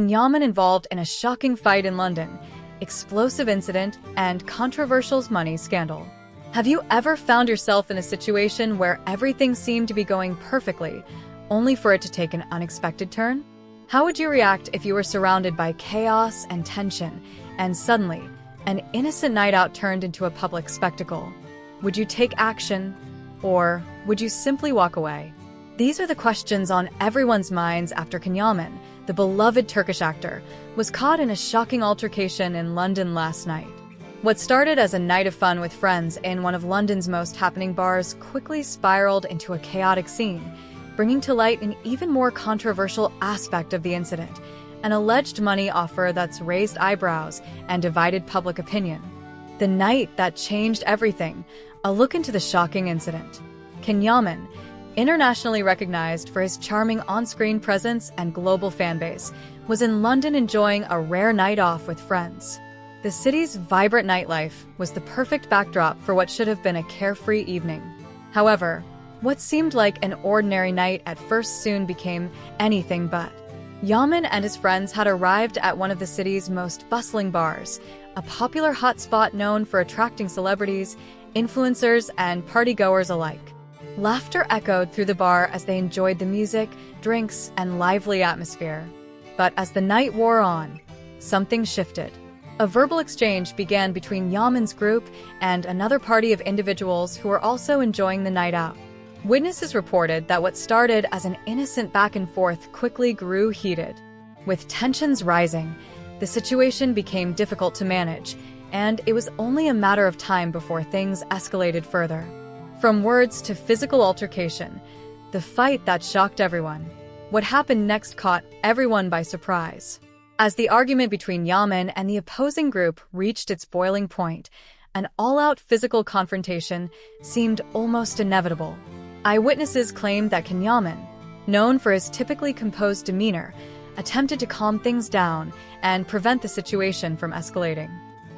Yaman involved in a shocking fight in London, explosive incident, and controversial money scandal. Have you ever found yourself in a situation where everything seemed to be going perfectly, only for it to take an unexpected turn? How would you react if you were surrounded by chaos and tension, and suddenly, an innocent night out turned into a public spectacle? Would you take action, or would you simply walk away? These are the questions on everyone's minds after Yaman, the beloved Turkish actor, was caught in a shocking altercation in London last night. What started as a night of fun with friends in one of London's most happening bars quickly spiraled into a chaotic scene, bringing to light an even more controversial aspect of the incident, an alleged money offer that's raised eyebrows and divided public opinion. The night that changed everything, a look into the shocking incident. Yaman, internationally recognized for his charming on-screen presence and global fanbase, was in London enjoying a rare night off with friends. The city's vibrant nightlife was the perfect backdrop for what should have been a carefree evening. However, what seemed like an ordinary night at first soon became anything but. Yaman and his friends had arrived at one of the city's most bustling bars, a popular hotspot known for attracting celebrities, influencers, and partygoers alike. Laughter echoed through the bar as they enjoyed the music, drinks, and lively atmosphere. But as the night wore on, something shifted. A verbal exchange began between Yaman's group and another party of individuals who were also enjoying the night out. Witnesses reported that what started as an innocent back and forth quickly grew heated. With tensions rising, the situation became difficult to manage, and it was only a matter of time before things escalated further. From words to physical altercation, the fight that shocked everyone. What happened next caught everyone by surprise. As the argument between Yaman and the opposing group reached its boiling point, an all-out physical confrontation seemed almost inevitable. Eyewitnesses claimed that Yaman, known for his typically composed demeanor, attempted to calm things down and prevent the situation from escalating.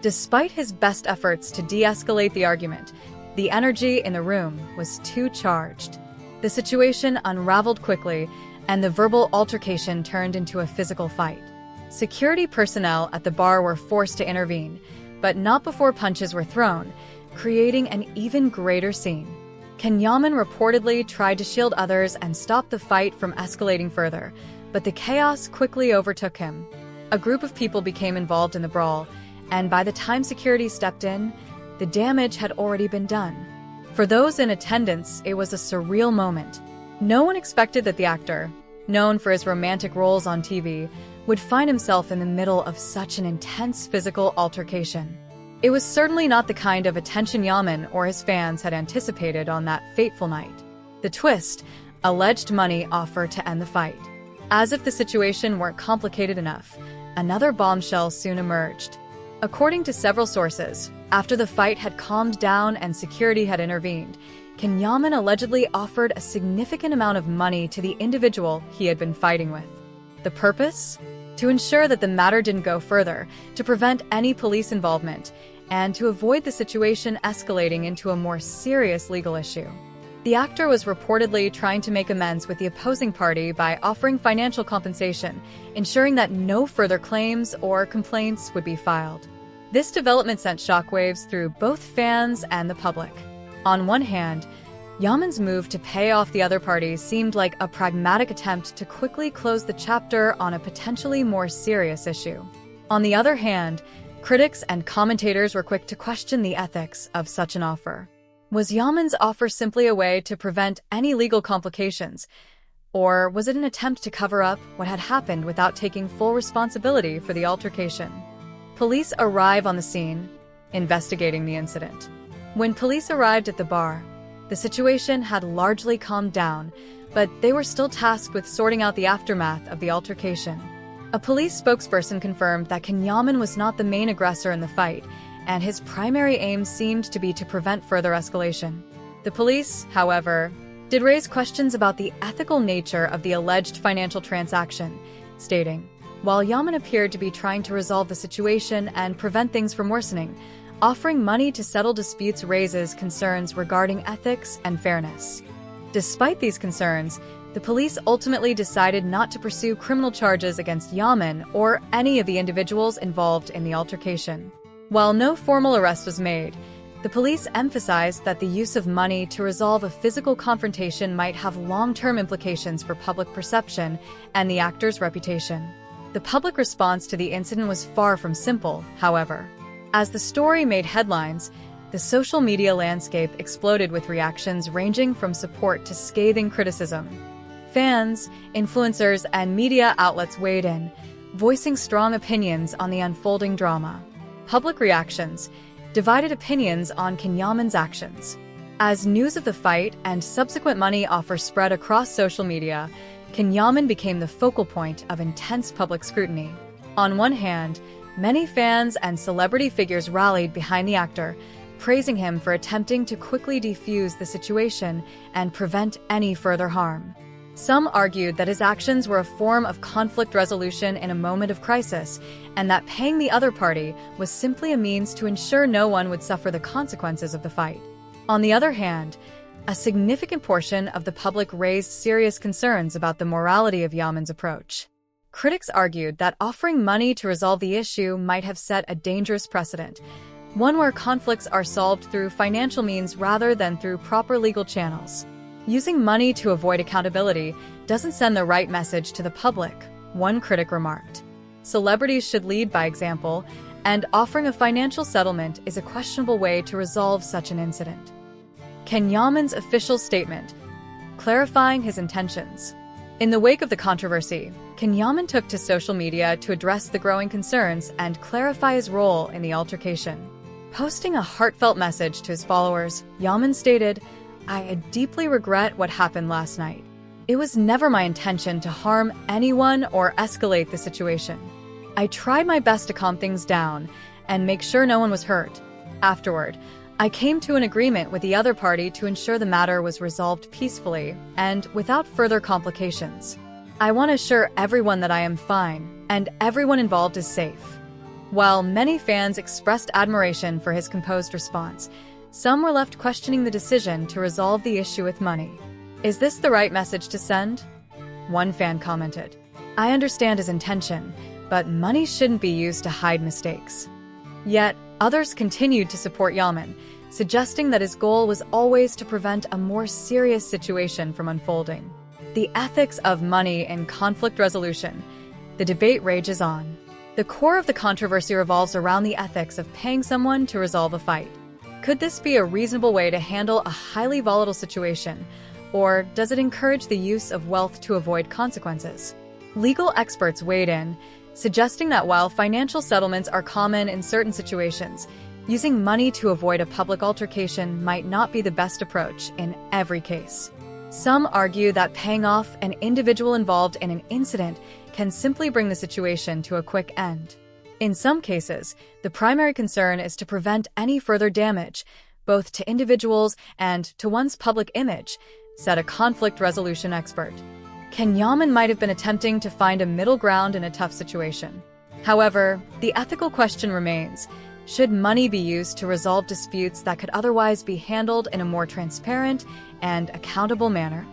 Despite his best efforts to de-escalate the argument, the energy in the room was too charged. The situation unraveled quickly, and the verbal altercation turned into a physical fight. Security personnel at the bar were forced to intervene, but not before punches were thrown, creating an even greater scene. Yaman reportedly tried to shield others and stop the fight from escalating further, but the chaos quickly overtook him. A group of people became involved in the brawl, and by the time security stepped in, the damage had already been done. For those in attendance, it was a surreal moment. No one expected that the actor, known for his romantic roles on TV, would find himself in the middle of such an intense physical altercation. It was certainly not the kind of attention Yaman or his fans had anticipated on that fateful night. The twist: alleged money offer to end the fight. As if the situation weren't complicated enough, another bombshell soon emerged. According to several sources, after the fight had calmed down and security had intervened, Yaman allegedly offered a significant amount of money to the individual he had been fighting with. The purpose? To ensure that the matter didn't go further, to prevent any police involvement, and to avoid the situation escalating into a more serious legal issue. The actor was reportedly trying to make amends with the opposing party by offering financial compensation, ensuring that no further claims or complaints would be filed. This development sent shockwaves through both fans and the public. On one hand, Yaman's move to pay off the other party seemed like a pragmatic attempt to quickly close the chapter on a potentially more serious issue. On the other hand, critics and commentators were quick to question the ethics of such an offer. Was Yaman's offer simply a way to prevent any legal complications, or was it an attempt to cover up what had happened without taking full responsibility for the altercation? Police arrive on the scene, investigating the incident. When police arrived at the bar, the situation had largely calmed down, but they were still tasked with sorting out the aftermath of the altercation. A police spokesperson confirmed that Yaman was not the main aggressor in the fight, and his primary aim seemed to be to prevent further escalation. The police, however, did raise questions about the ethical nature of the alleged financial transaction, stating, while Yaman appeared to be trying to resolve the situation and prevent things from worsening, offering money to settle disputes raises concerns regarding ethics and fairness. Despite these concerns, The police ultimately decided not to pursue criminal charges against Yaman or any of the individuals involved in the altercation. While no formal arrest was made, the police emphasized that the use of money to resolve a physical confrontation might have long-term implications for public perception and the actor's reputation. The public response to the incident was far from simple, however. As the story made headlines, the social media landscape exploded with reactions ranging from support to scathing criticism. Fans, influencers, and media outlets weighed in, voicing strong opinions on the unfolding drama. Public reactions divided opinions on Yaman's actions. As news of the fight and subsequent money offers spread across social media, Yaman became the focal point of intense public scrutiny. On one hand, many fans and celebrity figures rallied behind the actor, praising him for attempting to quickly defuse the situation and prevent any further harm. Some argued that his actions were a form of conflict resolution in a moment of crisis, and that paying the other party was simply a means to ensure no one would suffer the consequences of the fight. On the other hand, a significant portion of the public raised serious concerns about the morality of Yaman's approach. Critics argued that offering money to resolve the issue might have set a dangerous precedent, one where conflicts are solved through financial means rather than through proper legal channels. Using money to avoid accountability doesn't send the right message to the public, one critic remarked. Celebrities should lead by example, and offering a financial settlement is a questionable way to resolve such an incident. Yaman's official statement, clarifying his intentions. In the wake of the controversy, Yaman took to social media to address the growing concerns and clarify his role in the altercation. Posting a heartfelt message to his followers, Yaman stated, "I deeply regret what happened last night. It was never my intention to harm anyone or escalate the situation. I tried my best to calm things down and make sure no one was hurt. Afterward, I came to an agreement with the other party to ensure the matter was resolved peacefully and without further complications. I want to assure everyone that I am fine and everyone involved is safe." While many fans expressed admiration for his composed response, some were left questioning the decision to resolve the issue with money. "Is this the right message to send?" One fan commented. "I understand his intention, but money shouldn't be used to hide mistakes." Yet, others continued to support Yaman, suggesting that his goal was always to prevent a more serious situation from unfolding. The ethics of money in conflict resolution. The debate rages on. The core of the controversy revolves around the ethics of paying someone to resolve a fight. Could this be a reasonable way to handle a highly volatile situation, or does it encourage the use of wealth to avoid consequences? Legal experts weighed in, suggesting that while financial settlements are common in certain situations, using money to avoid a public altercation might not be the best approach in every case. Some argue that paying off an individual involved in an incident can simply bring the situation to a quick end. In some cases, the primary concern is to prevent any further damage, both to individuals and to one's public image, said a conflict resolution expert. Yaman might have been attempting to find a middle ground in a tough situation. However, the ethical question remains, should money be used to resolve disputes that could otherwise be handled in a more transparent and accountable manner?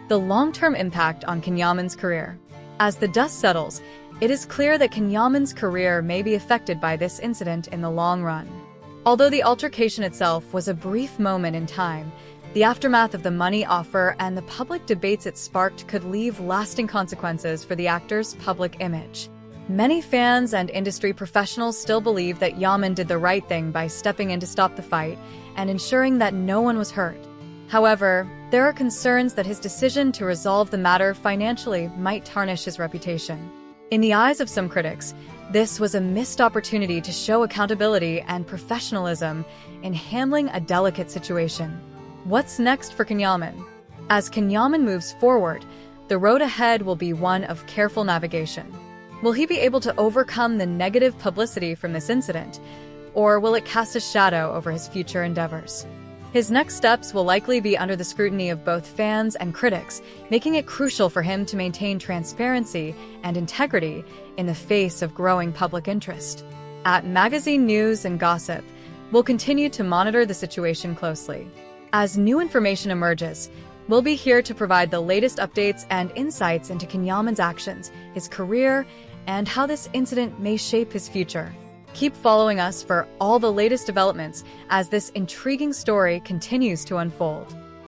The long-term impact on Yaman's career. As the dust settles, it is clear that Yaman's career may be affected by this incident in the long run. Although the altercation itself was a brief moment in time, the aftermath of the money offer and the public debates it sparked could leave lasting consequences for the actor's public image. Many fans and industry professionals still believe that Yaman did the right thing by stepping in to stop the fight and ensuring that no one was hurt. However, there are concerns that his decision to resolve the matter financially might tarnish his reputation. In the eyes of some critics, this was a missed opportunity to show accountability and professionalism in handling a delicate situation. What's next for Yaman? As Yaman moves forward, the road ahead will be one of careful navigation. Will he be able to overcome the negative publicity from this incident, or will it cast a shadow over his future endeavors? His next steps will likely be under the scrutiny of both fans and critics, making it crucial for him to maintain transparency and integrity in the face of growing public interest. At Magazine News and Gossip, we'll continue to monitor the situation closely. As new information emerges, We'll be here to provide the latest updates and insights into Yaman's actions, his career, and how this incident may shape his future. Keep following us for all the latest developments as this intriguing story continues to unfold.